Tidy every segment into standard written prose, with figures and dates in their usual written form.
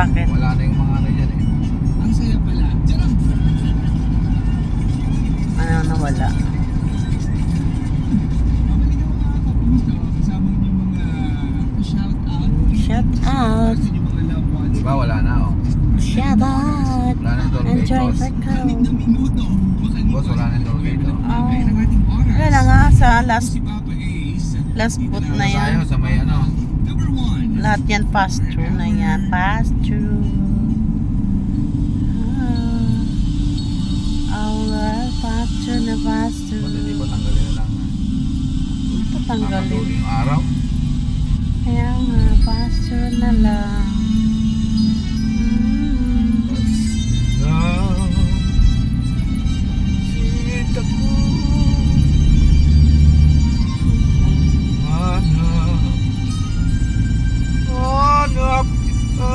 Bakit? Wala na yung mga ano dyan eh. Ang saya pala. Charot! Ano nawala? Mabalik ang mga kapuso. Kasama yung mga shout out. Shout out. Yung mga loved ones. Diba wala na oh. Shout out. Wala na yung toll gate Enjoy boss. the Anim cow. na minuto. Boss, wala na yung toll gate oh. Oh. Kaya ng ating oras. Wala na nga sa last Si Papa Ace. boot na Tayo yan. sa may ano. Number 1. Lahat yan pass through na yan. Pass through. Alright, pass through na pass Ba't hindi through. pa tanggalin na lang? Tatanggalin. Nakatuloy yung araw. Kaya nga, pass through na lang. Sita ko. Hanap kita.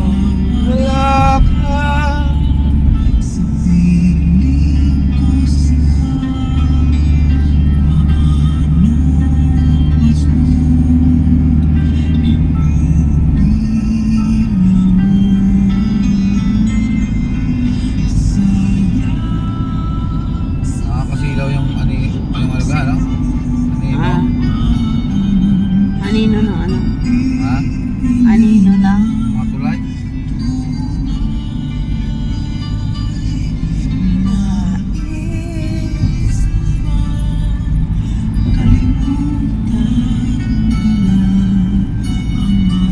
Mawawala ka. Nakakasilaw yung yung alaga, no? Anino? Ah. Anino no, ano? Ha? Anino lang? Mga tulay?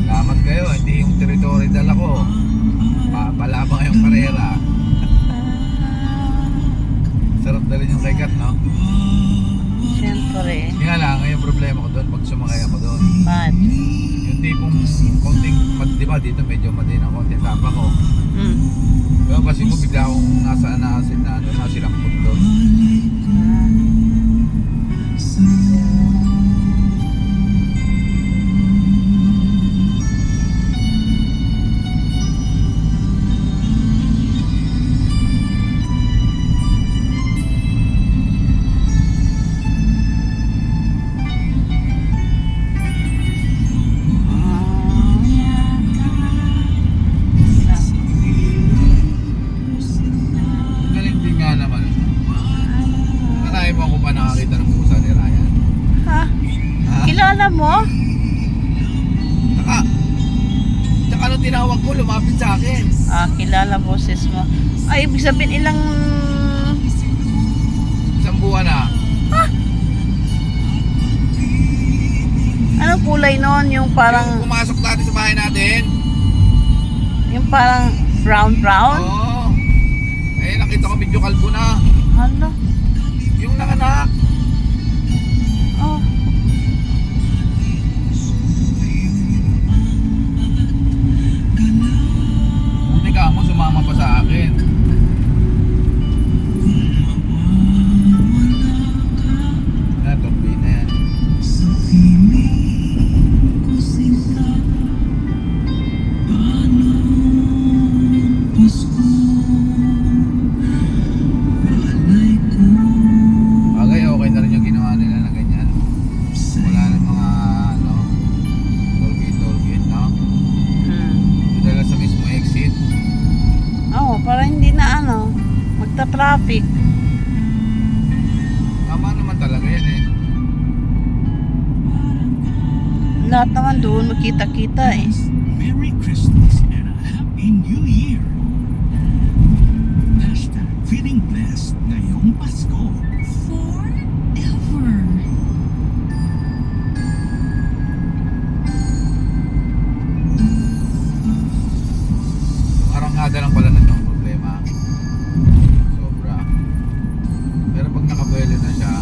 Salamat kayo, hindi yung territory dala ko. Palabang yung karera. Sarap na rin yung kay Kat, no? Siyempre. Kaya lang, yung problema ko doon pag sumakay ako doon. Bad. Yung tipong konting, di ba dito medyo madi ng konting tapa ko. Pero kasi mo bigla akong nasa naasin na ano, nasilang food doon. Galing din nga naman. Marami mo ako pa nakakita ng pusa ni Ryan. Ha? Ha? Kilala mo? Tsaka nung tinawag ko, lumapit sa akin. Ah, kilala boses mo. Ay, ibig sabihin ilang... Isang buwan na. Anong kulay nun? Yung Yung parang... pumasok dati sa bahay natin. Yung parang brown? Oo. Eh, nakita ko medyo kalbo na. Hala. Yung nanganak. Oh. Buti ka mo, sumama pa sa akin. Turbina yan. Bagay, okay na rin yung ginawa nila na ganyan. Wala na mga ano, toll gate, no? Dahil sa mismo exit. Oh, para hindi na ano, magta-traffic. Tama naman talaga yan eh. Lahat naman doon magkita-kita eh. Merry Christmas and a Happy New Year. Hashtag feeling blessed ngayong Pasko. Forever. Arangada lang pala ng problema. Sobra. Pero pag nakabuelo na siya,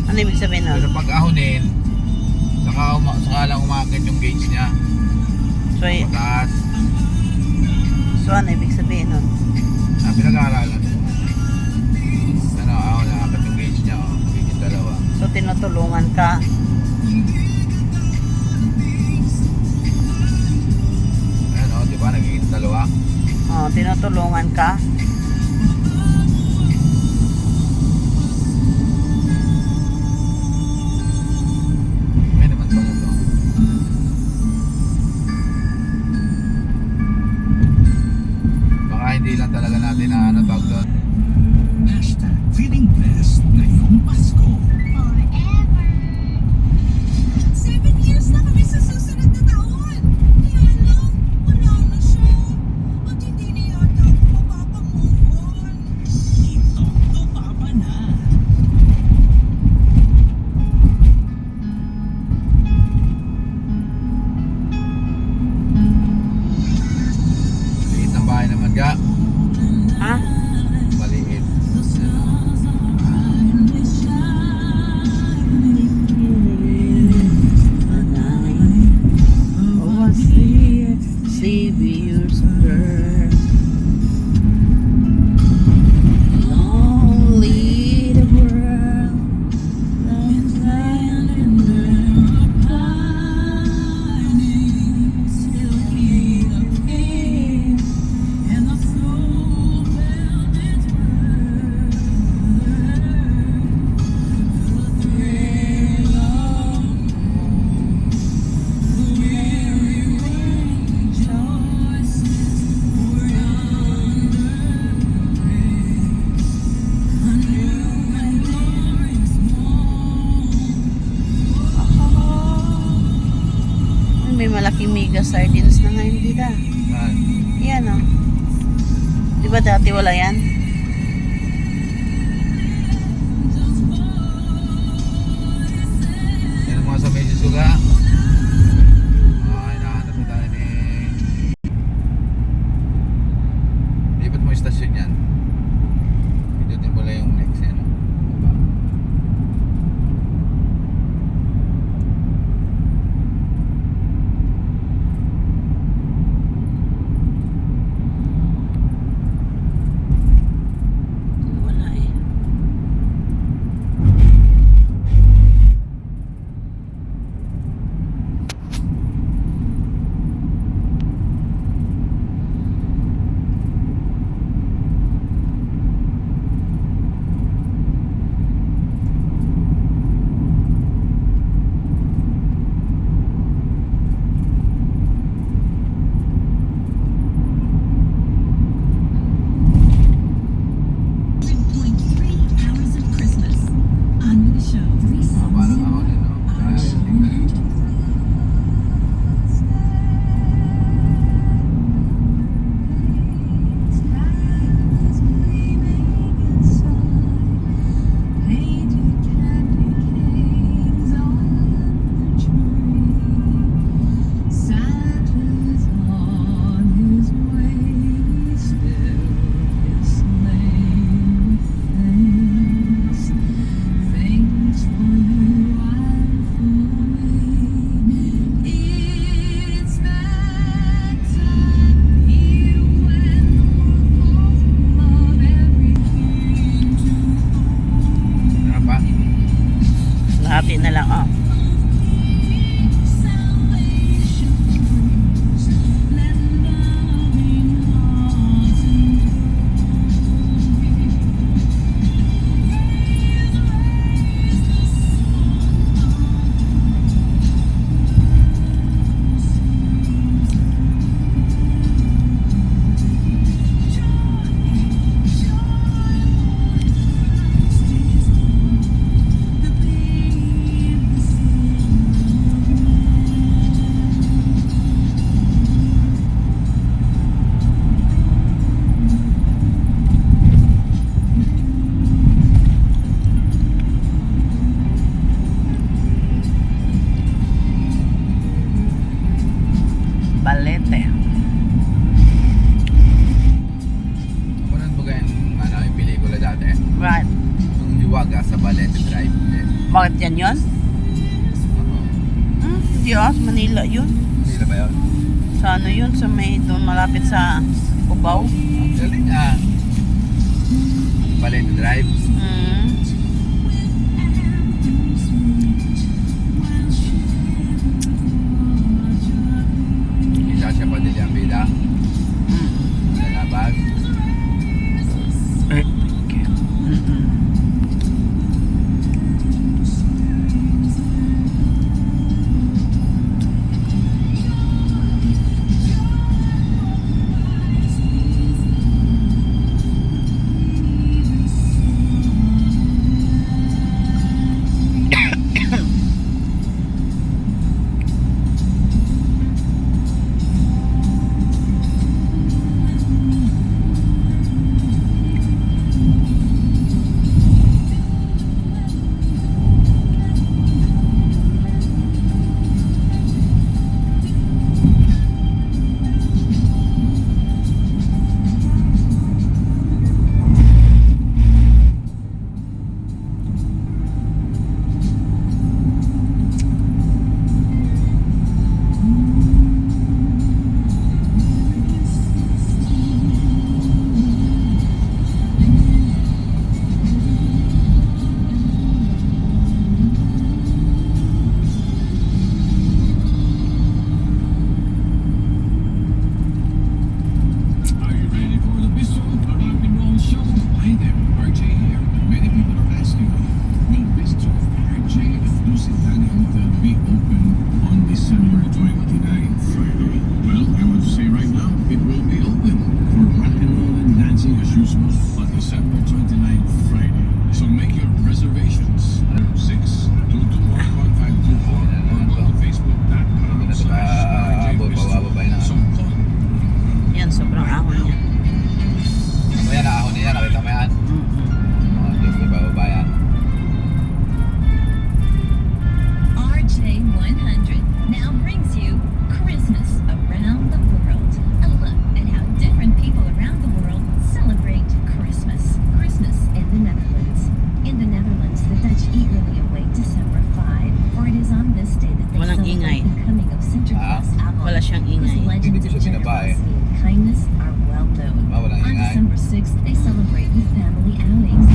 Ano ibig sabihin nun? Pero pag ahonin, saka lang umakit yung gauge niya. So, Mataas. ano ibig sabihin nun? Pinag-aaralan. Ano, ahon, nakakit yung gauge niya. Gauge dalawa. So, tinutulungan ka. Ayan o, di ba? Nagiging dalawa. Tinutulungan ka. May naman pala to. Baka hindi lang talaga natin na ano tawag doon. Hashtag feeling blessed ngayong Pasko. Forever. 7 years na kami sa susunod na taon. Kaya lang, wala na siya. At hindi na yata ako mapapamove on. Ito, papa na. Liit ng bahay naman ka. Ha? Maliit. Savior's birth. Lonely the world. May malaking mega sardines na ngayon dito. Yan. Yan o. Di ba dati wala yan? Yan ang mga sa may susuga. Ay, nakahanap na tayo ni... Lipat mo yung stasyon yan. Pindutin mo lang yung next yan. Diba? Wala eh. Hours of Christmas. On with the show. Haba ng ahon yun, no? Kaya, tingnan. Santa's on his way, still his sleigh with things. Things for you and for me. It's that time of year when we're full of everything to hold. Ano pa? Lahati na lang oh. Salvation brings, let loving hearts the baby Valente Drive. Bakit yan yun? Hindi ah, sa Manila yun. Hindi na ba yun? Sa ano yun, sa may doon malapit sa Cubao. Ang galing ah. Valente Drive. Isa siya pa din yung bida. Lalabas. Are you ready for the Bistro Rock and Roll Show? Hi there, RJ here. Many people are asking me, will Bistro RJ Lucitan Hotel be open on December 29th, Friday? Well, I want to say right now, it will be open for rock and roll and dancing as usual on December 29th, Friday. So make your reservations at 6221152 or go to facebook.com/RJ Bistro. So call Yan, sobrang ahon niya. Ano yan, ahon niya, nakita mo yan? Mga Diyos, may bababa yan. RJ100 now brings you Christmas around the world. A look at how different people around the world celebrate Christmas. Christmas in the Netherlands. In the Netherlands, the Dutch eagerly await December 5, for it is on this day that they Walang celebrate ingay. the coming of Sinterklaas Wala siyang whose ingay. legends Hindi ko of siya binaba eh. generosity and kindness are well known. Walang On ingay. December 6th, they celebrate with family outings.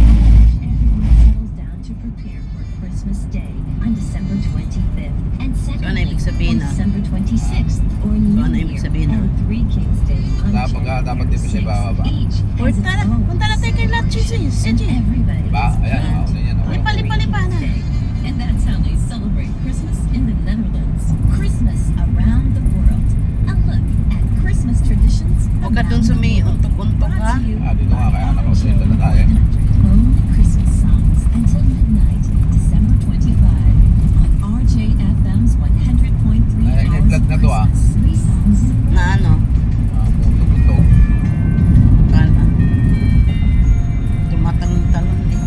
Everyone settles down to prepare for Christmas Day on December 25th. And ano ibig sabihin, on ah? December 26th or New ano ibig Year sabihin, ah? and Three Kings Day on Dapat di ba siya January 6th. bababa? Each has Punta its na, own punta na tayo kay celebration. Latchis. And Sige. everybody Ba? is Ayan, glad ahon niya. on Lipa-lipa-lipa Three na. Kings Day. And that's how they celebrate Christmas in the Netherlands. Christmas around the world. A look at Christmas traditions Huwag ka around dun sa the may world. untok-untok, ha? Brought to you Dito nga, kaya by nakausento na tayo. Own Christmas songs until midnight, December 25 on RJFM's 100.3 Ay, Hours nag-vlog of na to, ah. Christmas. Three songs. Na ano? Punto-punto. Kala. Tumatalon-talon din.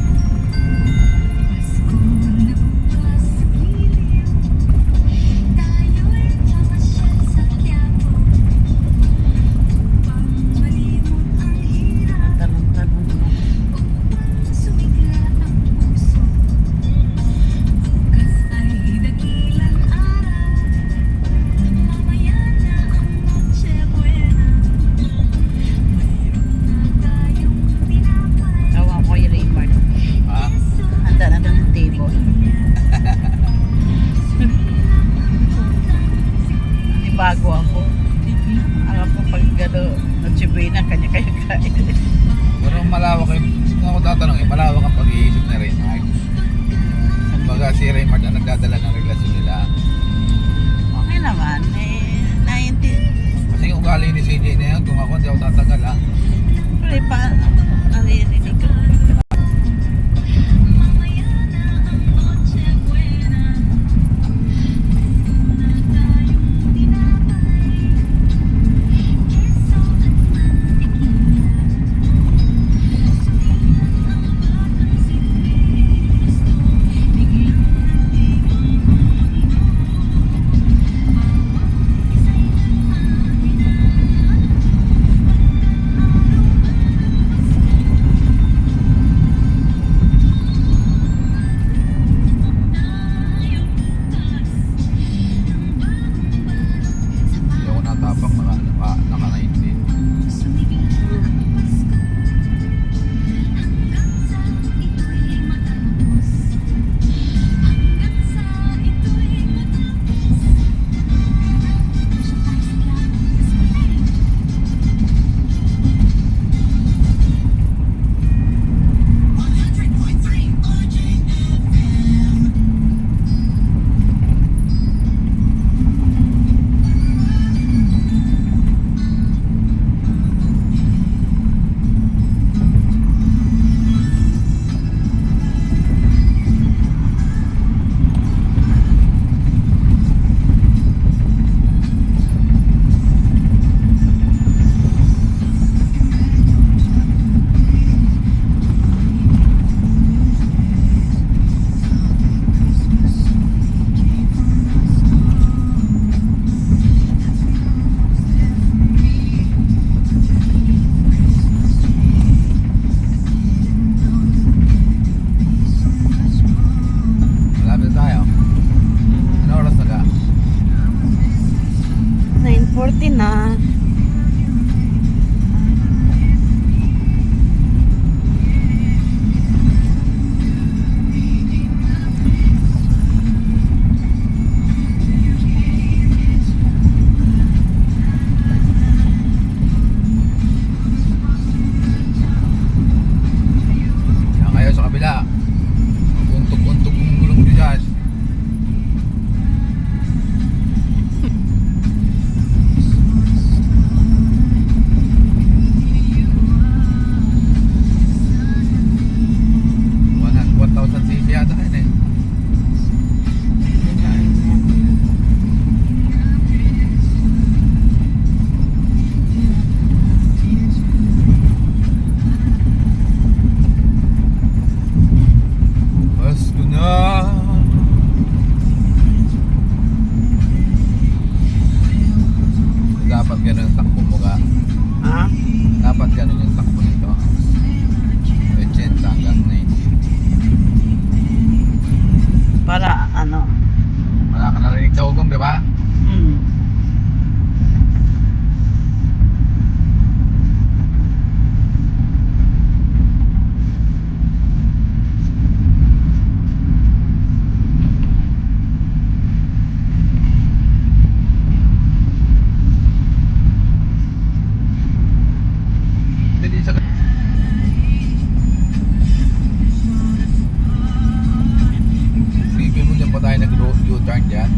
tayo nag-U-turn dyan.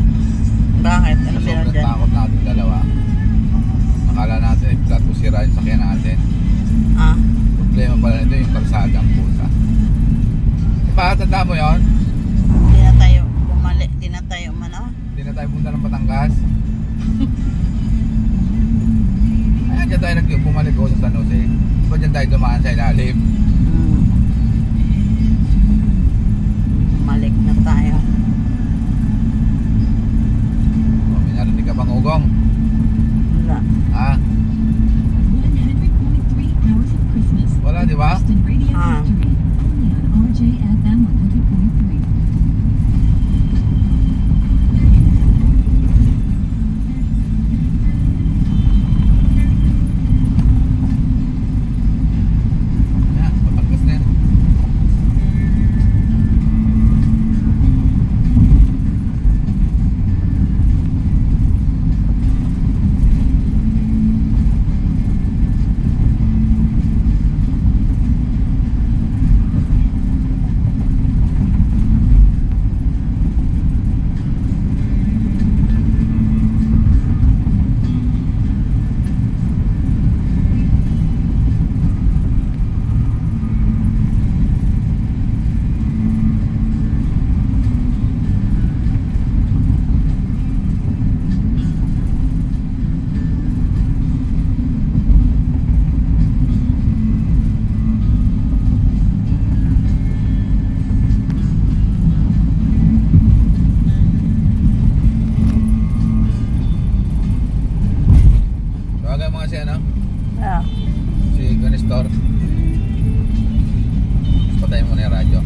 Bakit? Ano meron Sobrang dyan? takot natin dalawa. Akala natin, flat po sira yung sakyan natin. Ah, Problema pala nito yung kalsada ang pusa. Diba, tanda mo yun? di na tayo bumalik, di na tayo Hindi na tayo punta ng Batangas. Ayan, dyan tayo bumalik ko sa San Jose. Diba dyan tayo dumaan sa ilalim? Bumalik na tayo. O, may narinig ka bang ugong? Wala. Ha? 100.3 hours of Christmas. Wala, di ba? First in radio Ah. history. Only on RJFM 100.3. Yan, Batangas na yan. Tawagan mga si ano? Ah, Si Gunestor. Patayin mo na yung radyo.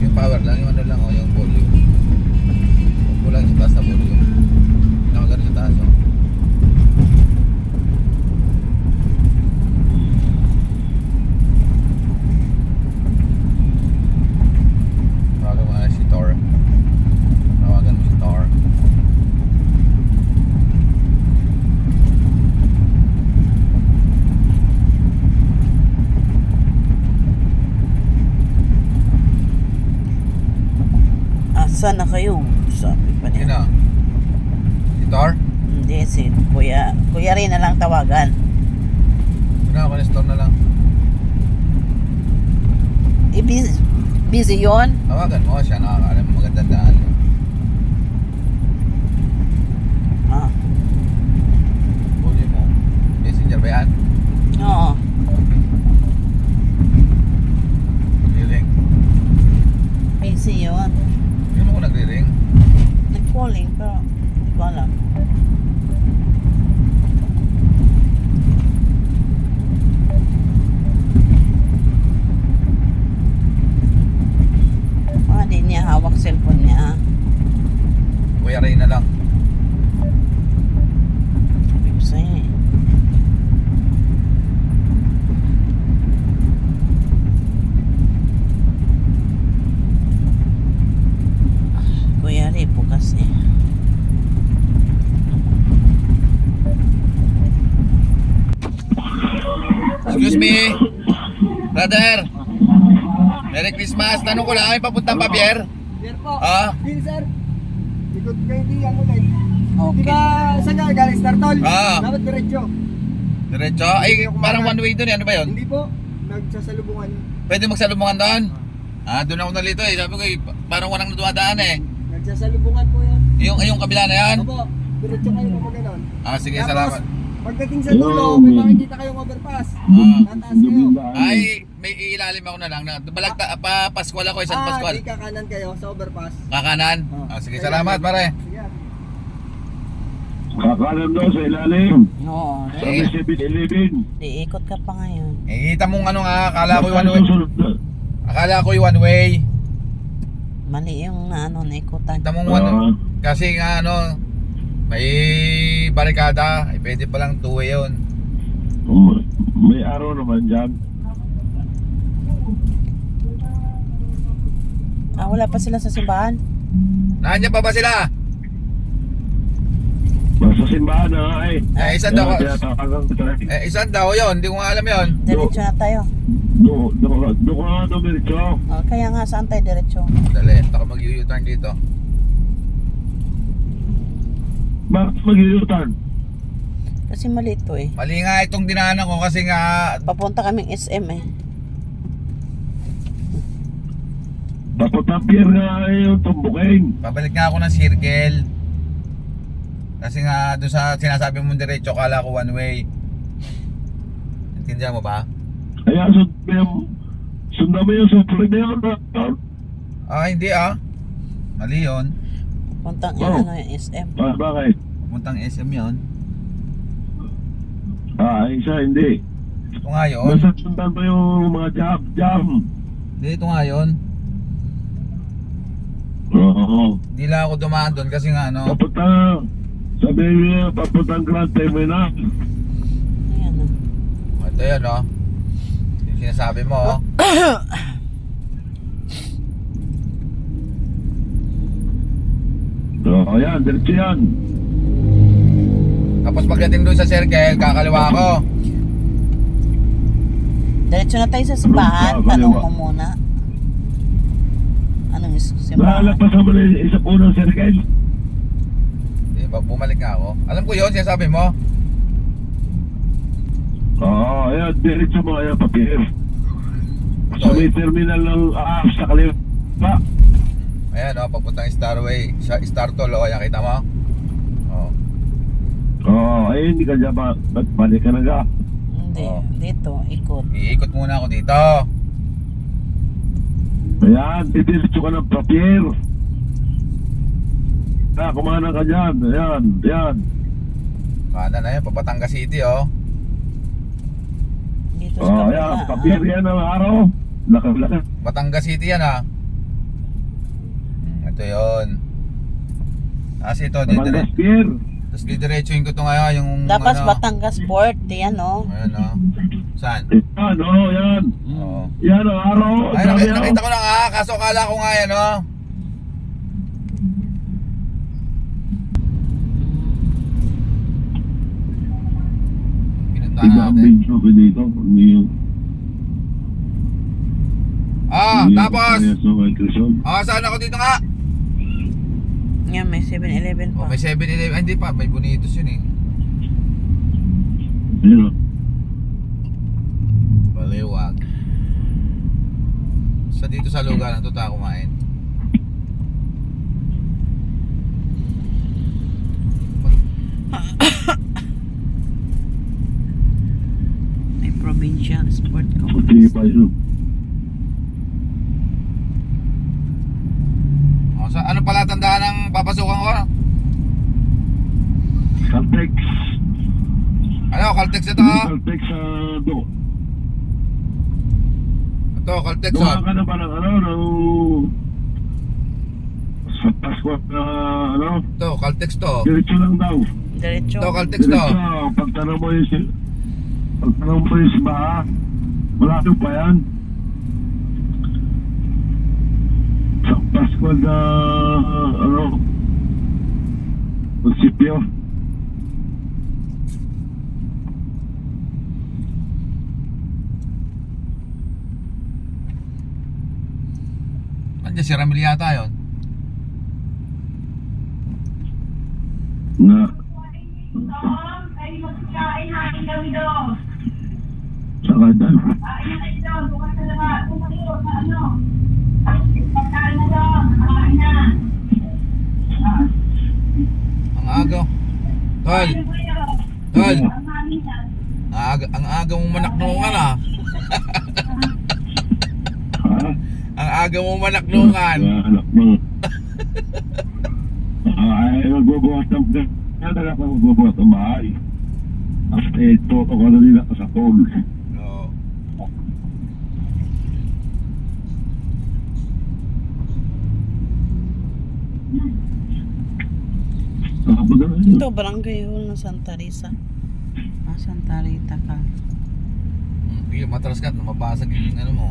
Yung power lang, yung ano lang o yung volume. Huwag mo lang sa taas na volume. Nakagano sa taas o. Tawagan mo na si Thor. Tawagan mo si Thor. asan na kayo? Sabi pa niya. Sino? Si Thor? Hindi, si Kuya. Kuya rin na lang tawagan. Sino? Gunestor na lang. Busy yun? Tawagan mo siya, nakakaalam mo magandang daan. Ah, Volume mo. Messenger ba yan? oo. Nag-ring. Busy yun. Hindi mo ko nagre-ring. Nag-calling pero hindi ko alam. Hindi niya hawak cellphone niya. Kuya Ray na lang. Sabi ko sa'yo eh. Kuya Ray bukas eh. Excuse me. Brother. Merry Christmas. Tanong ko lang, ay papuntang pa, Pierre? Sir po. Ah? Din sir. Ikot kayo di ang ulit. Di Okay. ba saan ka galing Startol? Ah. Dapat diretso. Diretso? Ay, parang one way doon. Ano ba yun? Hindi po. Nagsasalubungan. Pwede magsalubungan doon? Ah, doon ako nalito eh. Sabi ko eh, parang walang dumadaan eh. Nagsasalubungan po yan. Yung kabila na yan? Opo. Diretso kayo po ganon. Ah, sige, Tapos, salamat. pagdating sa dulo, may makikita kayong overpass. Ah. Tataas kayo. Ay, may ilalim ako na lang. Pa Pascual ako eh, San Pascual. Di kakanan kayo sa overpass. Kakanan? Ah, sige, salamat pare. Sige. Kakanan daw sa ilalim. Oo. Sa may 7-Eleven. Di ikot ka pa ngayon. Eh, kita mong ano nga, akala ko one way. Akala ko one way. Mali yung ano, naikutan. Kita mong one kasi nga ano, may barikada. Eh, pwede palang two way yun. May araw naman dyan. Ah, wala pa sila sa simbahan? Nandiyan pa ba sila? Basta simbahan na nga eh. Isan daw. Tinatawagan kita eh. Isan daw yun. Hindi ko nga alam yun. Diretso na tayo. Doon ka nga dumiretso. Oh, kaya nga, saan tayo diretso? Dali. Ako mag-u-turn dito. Bakit mag-u-turn? Kasi mali ito eh. Mali nga itong dinaanan ko kasi nga Papunta kaming SM eh. Papunta pier nga eh yung tumbukin. pabalik nga ako ng circle. Kasi nga doon sa sinasabi mong diretso, kala ko one way. Intindihan mo ba? Kaya sundan mo yung susunod na yun. Hindi mali yun. Puntang Oh. ano yung SM. Bakit? Puntang SM yun. Isa hindi. Ito nga yun. Basta sundan mo yung mga jam. Hindi, ito nga yun. Oo. Hindi lang ako dumaan doon kasi nga Papunta, sabihin niya, papuntang Grand Terminal. Ayan o. Ito yun yung sinasabi mo Oo, yan, diretso yan. Tapos pagdating doon sa circle, kakaliwa ako. Diretso na tayo sa simbahan. Kaliwa. Tanong mo muna. Anong simbahan? Lalapasan mo na yung isa po ng circle. Hindi, bumalik nga ako. Alam ko yun, sinasabi mo. Oo, ayan, diretso mo, ayan, papier. Sa may terminal ng sa kaliwa. Ayan papuntang Starway, Star Toll, ayan, kita mo? Oo, ayun, hindi ka dyan ba? Ba't balik ka na ga? Hindi. Oh. Dito. Ikot. Iikot muna ako dito. Ayan, diretso ka ng papier. Kumanan ka dyan, ayan. Kanan na yun, Batangas City Dito sa Oo, kabila. ayan, papier yan ang araw. Laki. Batangas City yan Ito yun. Kasi ito, Batangas pier. tapos didiretsuin ko ito ngayon, yung Dapat Batangas Port. Yan o. Ayan Saan? Yan, oo, yan. Oo. Yan ang araw. Ay, Sabi, nakita ko na nga, kaso kala ko nga yan Pinuntahan Iba ang natin. video ko dito. Hindi yung... Tapos! So, Quezon. Saan ako dito nga? Yan, may 7-Eleven pa. May 7-Eleven. Ay, hindi pa, may Bonitos yun Ayun. Baliwag. Sa dito sa lugar na ito tayo kumain. May provincial sport ko. Puti pa yun. Ano pala tandaan ng papasukan ko? Caltex. Caltex ito Caltex sa do. Ito, Caltex Duha ka na ba ng ng... Sa Pasko na Ito, Caltex to. Diretso lang daw. Diretso. Ito, Caltex to. Diretso. Pagtanong mo yung simbahan. Malapit pa yan. Sa Pasko na munisipyo. Andiyan si Ramil yata yun. Na sa kanya. Ang aga. Tol. Tol. Ang aga mong manaknungan Ang aga mong manaknungan. Anak mo. Ay, magbubuhat ng talaga pa magbubuhat ng bahay. After ito, ako na nila sa tol. Oo. Ito, barangay hall ng Santa Risa. Santa Rita ka. Hindi, matras ka, mabasag yung ano mo.